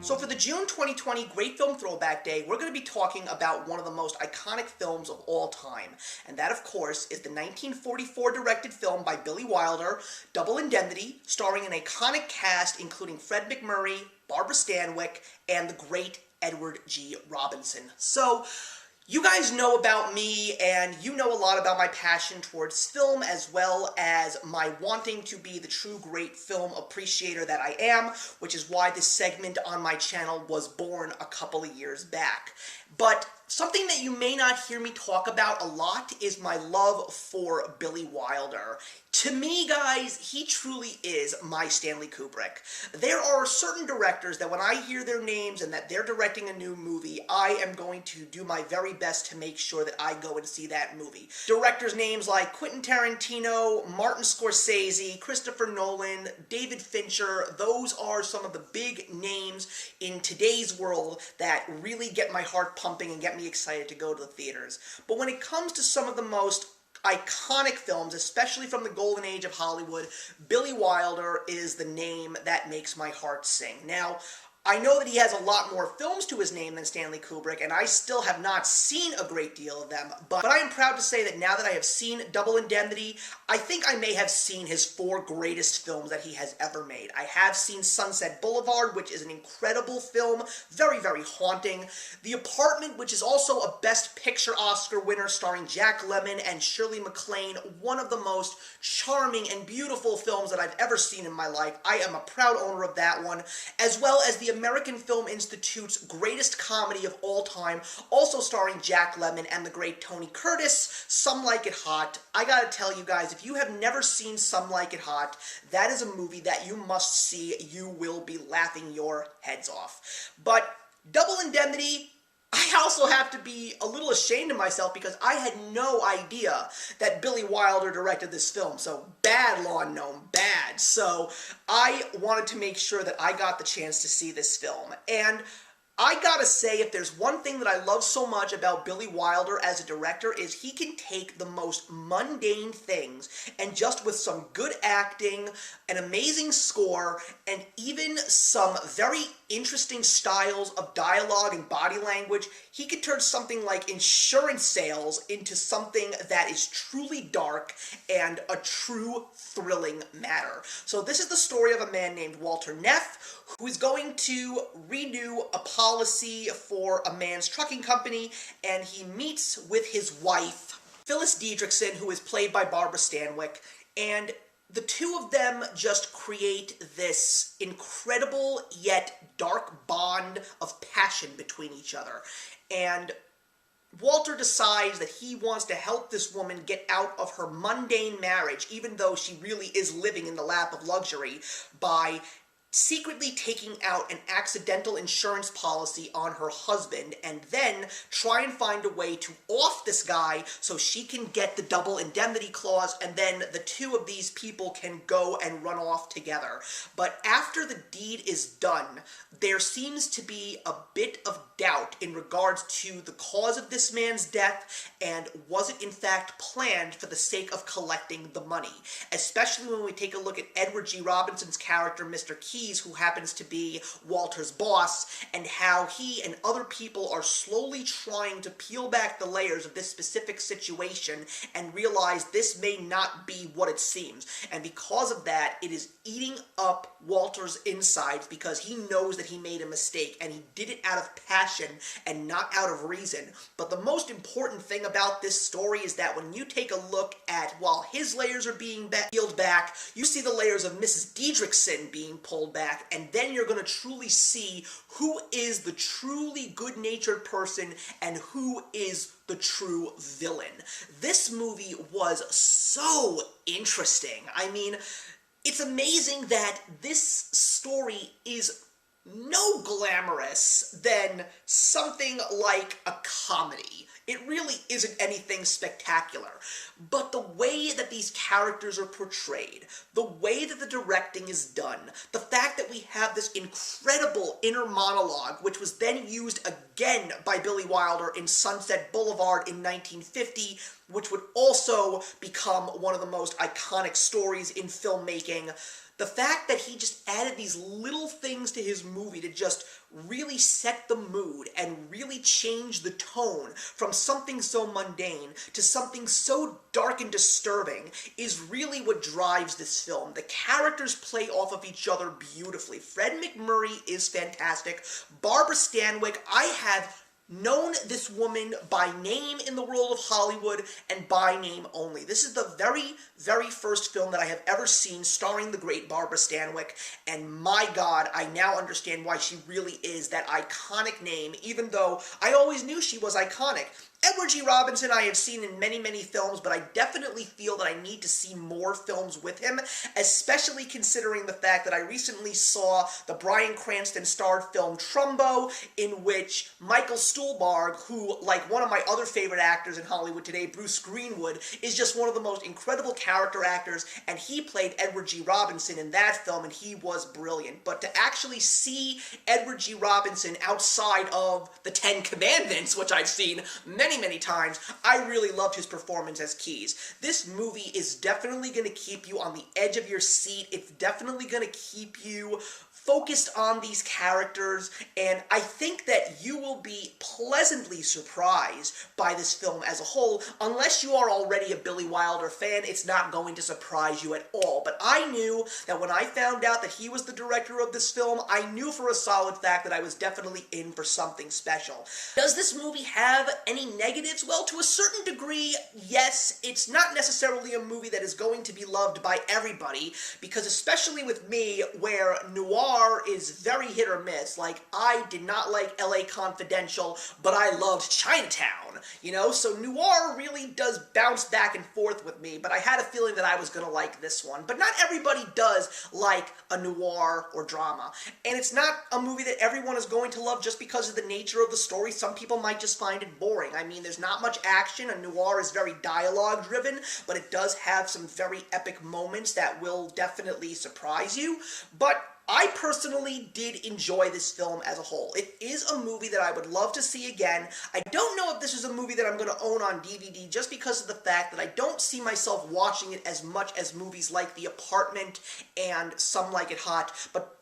So for the June 2020 Great Film Throwback Day, we're going to be talking about one of the most iconic films of all time. And that, of course, is the 1944 directed film by Billy Wilder, Double Indemnity, starring an iconic cast including Fred MacMurray, Barbara Stanwyck, and the great Edward G. Robinson. So, you guys know about me, and you know a lot about my passion towards film, as well as my wanting to be the true great film appreciator that I am, which is why this segment on my channel was born a couple of years back. But something that you may not hear me talk about a lot is my love for Billy Wilder. To me, guys, he truly is my Stanley Kubrick. There are certain directors that when I hear their names and that they're directing a new movie, I am going to do my very best to make sure that I go and see that movie. Directors' names like Quentin Tarantino, Martin Scorsese, Christopher Nolan, David Fincher, those are some of the big names in today's world that really get my heart pumping and get me excited to go to the theaters. But when it comes to some of the most iconic films, especially from the golden age of Hollywood, Billy Wilder is the name that makes my heart sing. Now, I know that he has a lot more films to his name than Stanley Kubrick, and I still have not seen a great deal of them, but I am proud to say that now that I have seen Double Indemnity, I think I may have seen his 4 greatest films that he has ever made. I have seen Sunset Boulevard, which is an incredible film, very, very haunting. The Apartment, which is also a Best Picture Oscar winner starring Jack Lemmon and Shirley MacLaine, one of the most charming and beautiful films that I've ever seen in my life. I am a proud owner of that one, as well as the American Film Institute's greatest comedy of all time, also starring Jack Lemmon and the great Tony Curtis, Some Like It Hot. I gotta tell you guys, if you have never seen Some Like It Hot, that is a movie that you must see. You will be laughing your heads off. But Double Indemnity, I also have to be a little ashamed of myself because I had no idea that Billy Wilder directed this film. So bad, Lawn Gnome, bad. So I wanted to make sure that I got the chance to see this film. And I gotta say, if there's one thing that I love so much about Billy Wilder as a director is he can take the most mundane things and just with some good acting, an amazing score, and even some very interesting styles of dialogue and body language, he could turn something like insurance sales into something that is truly dark and a true thrilling matter. So this is the story of a man named Walter Neff, who is going to renew a policy for a man's trucking company, and he meets with his wife, Phyllis Diedrichson, who is played by Barbara Stanwyck, and the two of them just create this incredible yet dark bond of passion between each other. And Walter decides that he wants to help this woman get out of her mundane marriage, even though she really is living in the lap of luxury, by secretly taking out an accidental insurance policy on her husband, and then try and find a way to off this guy so she can get the double indemnity clause, and then the two of these people can go and run off together. But after the deed is done, there seems to be a bit of doubt in regards to the cause of this man's death, and was it in fact planned for the sake of collecting the money? Especially when we take a look at Edward G. Robinson's character, Mr. Keyes, who happens to be Walter's boss, and how he and other people are slowly trying to peel back the layers of this specific situation and realize this may not be what it seems. And because of that, it is eating up Walter's insides because he knows that he made a mistake, and he did it out of passion and not out of reason. But the most important thing about this story is that when you take a look at, while his layers are being peeled back, you see the layers of Mrs. Diedrichson being pulled back, and then you're going to truly see who is the truly good-natured person and who is the true villain. This movie was so interesting. I mean, it's amazing that this story is no glamorous than something like a comedy. It really isn't anything spectacular. But the way that these characters are portrayed, the way that the directing is done, the fact that we have this incredible inner monologue, which was then used again by Billy Wilder in Sunset Boulevard in 1950, which would also become one of the most iconic stories in filmmaking. The fact that he just added these little things to his movie to just really set the mood and really change the tone from something so mundane to something so dark and disturbing is really what drives this film. The characters play off of each other beautifully. Fred MacMurray is fantastic. Barbara Stanwyck, I have known this woman by name in the world of Hollywood and by name only. This is the very, very first film that I have ever seen starring the great Barbara Stanwyck, and my God, I now understand why she really is that iconic name, even though I always knew she was iconic. Edward G. Robinson I have seen in many, many films, but I definitely feel that I need to see more films with him, especially considering the fact that I recently saw the Bryan Cranston-starred film Trumbo, in which Michael Stuhlbarg, who, like one of my other favorite actors in Hollywood today, Bruce Greenwood, is just one of the most incredible character actors, and he played Edward G. Robinson in that film, and he was brilliant. But to actually see Edward G. Robinson outside of the Ten Commandments, which I've seen many times, I really loved his performance as Keyes. This movie is definitely going to keep you on the edge of your seat. It's definitely going to keep you focused on these characters, and I think that you will be pleasantly surprised by this film as a whole. Unless you are already a Billy Wilder fan, it's not going to surprise you at all. But I knew that when I found out that he was the director of this film, I knew for a solid fact that I was definitely in for something special. Does this movie have any negatives? Well, to a certain degree, yes. It's not necessarily a movie that is going to be loved by everybody, because especially with me, where noir is very hit or miss. Like, I did not like LA Confidential, but I loved Chinatown, you know? So noir really does bounce back and forth with me, but I had a feeling that I was gonna like this one. But not everybody does like a noir or drama. And it's not a movie that everyone is going to love just because of the nature of the story. Some people might just find it boring. I mean, there's not much action. A noir is very dialogue-driven, but it does have some very epic moments that will definitely surprise you. But I personally did enjoy this film as a whole. It is a movie that I would love to see again. I don't know if this is a movie that I'm going to own on DVD just because of the fact that I don't see myself watching it as much as movies like The Apartment and Some Like It Hot. But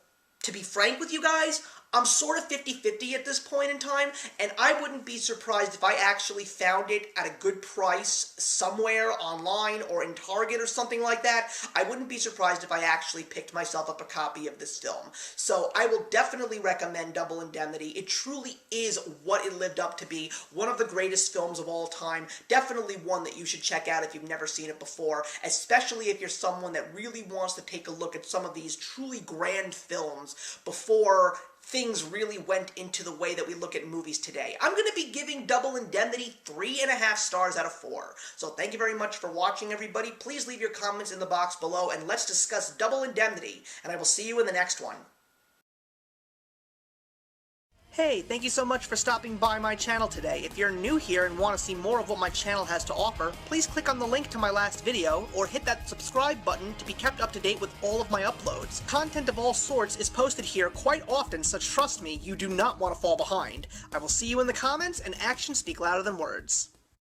to be frank with you guys, I'm sort of 50-50 at this point in time, and I wouldn't be surprised if I actually found it at a good price somewhere online or in Target or something like that. I wouldn't be surprised if I actually picked myself up a copy of this film. So I will definitely recommend Double Indemnity. It truly is what it lived up to be. One of the greatest films of all time. Definitely one that you should check out if you've never seen it before, especially if you're someone that really wants to take a look at some of these truly grand films before things really went into the way that we look at movies today. I'm going to be giving Double Indemnity 3.5 stars out of 4. So thank you very much for watching, everybody. Please leave your comments in the box below, and let's discuss Double Indemnity, and I will see you in the next one. Hey, thank you so much for stopping by my channel today. If you're new here and want to see more of what my channel has to offer, please click on the link to my last video, or hit that subscribe button to be kept up to date with all of my uploads. Content of all sorts is posted here quite often, so trust me, you do not want to fall behind. I will see you in the comments, and actions speak louder than words.